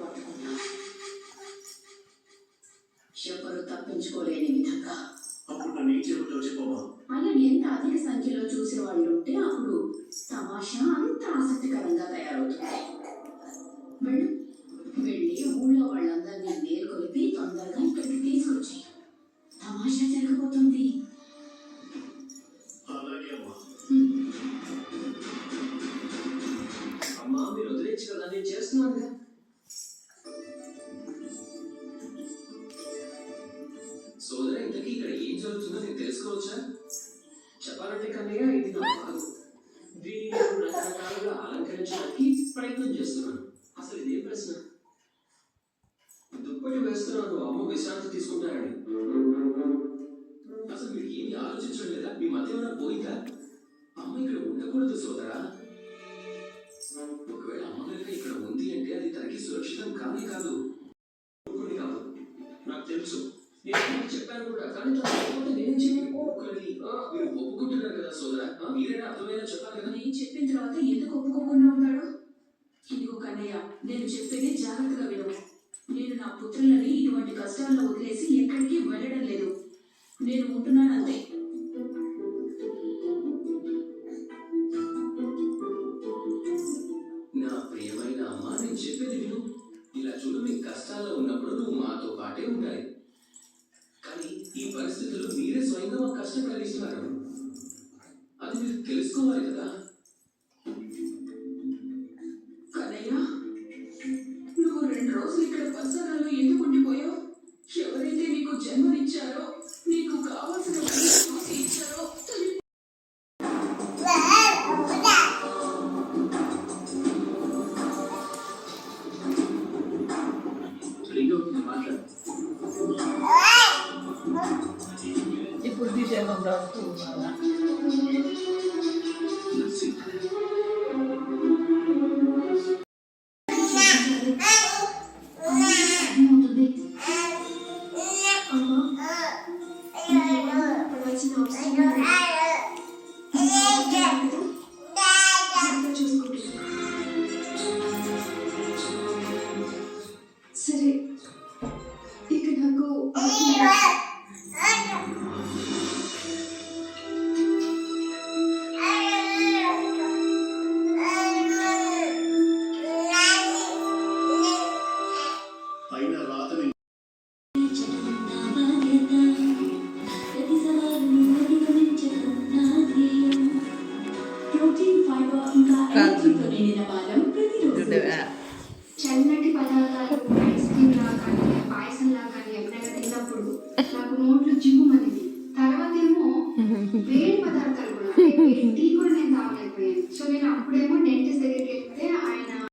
పట్టుకున్నా. ఎవరు తప్పించుకోలేని విధంగా. అప్పుడు నన్ను ఏం చేయబోతావు చెప్పవా? అలా ఎంత అధిక సంఖ్యలో చూసే వాళ్ళు ఉంటే అప్పుడు తమాషా అంత ఆసక్తికరంగా తయారవుతుంది. వెళ్ళి ఊళ్ళో వాళ్ళందరినీ మేల్కొలిపి తొందరగా ఇక్కడికి తీసుకొచ్చి తమాషా జరగబోతుంది. అలాగే అమ్మా. అమ్మా మీరు వదిలేచ్చు కదా, నేను చేస్తున్నానుగా. సోదర, ఇంతకీ ఇక్కడ ఏం జరుగుతుందో నేను తెలుసుకోవచ్చా? చెప్పాలంటే కన్నయ్య, ఇది నా బాగు. దీన్ని నేను రకరకాలుగా అలంకరించడానికి ప్రయత్నం చేస్తున్నాను. అసలు ఇదేం ప్రశ్న? దుప్పటి వేస్తున్నాను అమ్మ విశ్రాంతి తీసుకుంటారని. అసలు మీరు ఏమి ఆలోచించడం లేదా? మీ మధ్య ఏమైనా పోయిందా? అమ్మ ఇక్కడ ఉండకూడదు సోదరా. ఒకవేళ అమ్మ కనుక ఇక్కడ ఉంది అంటే అది తనకి సురక్షితం కానే కాదు. కాదు, నాకు తెలుసు. నేను చెప్పాను కూడా, కానీ నేనేం చేయను. మీరు ఒప్పుకుంటున్నారు కదా సోదరా? మీరైనా అర్థమైనా చెప్పాలి కదా. నేను చెప్పిన తర్వాత ఎందుకు ఒప్పుకోకుండా ఉంటాడు? ఇదిగో కన్నయ్య, నేను చెప్పేది జాగ్రత్తగా విను. నేను నా పుత్రులని ఇటువంటి కష్టాల్లో వదిలేసి ఎక్కడికి వెళ్ళడం లేదు. నేను ఉంటున్నానంతే. నా ప్రియమైన అమ్మ, నేను చెప్పేది విను. ఇలా చూడు, మీ కష్టాల్లో ఉన్నప్పుడు నువ్వు మాతో పాటే ఉండాలి. కానీ ఈ పరిస్థితుల్లో మీరే స్వయంగా మాకు కష్టం కలిగిస్తున్నారు. అది మీరు తెలుసుకోవాలి కదా. కన్నయ్య, నువ్వు 2 రోజులు ఇక్కడ పసరాలో ఎందుకు ఉండిపోయావు? ఎవరైతే నీకు జన్మనిచ్చారో, నీకు కావాల్సిన చూసి ఇచ్చారో ఇప్పుడు తీసేద్దాం రాస్తున్నారా? సరే, ఇక నాకు అయినా రాతని ప్రోటీన్, ఫైబర్ ఇంకా ఎనర్జీతో నిండిన బాదం ప్రతిరోజు. చల్లటి పదార్థాలు ఐస్ క్రీమ్ లా కానీ పాయసం లా కానీ ఎప్పుడైనా తిన్నప్పుడు నాకు నోట్లు జిమ్ముమనేది. తర్వాత ఏమో వేడి పదార్థాలు కూడా, టీ కూడా నేను తాగలేకపోయాను. సో నేను అప్పుడేమో డెంటిస్ట్ దగ్గరికి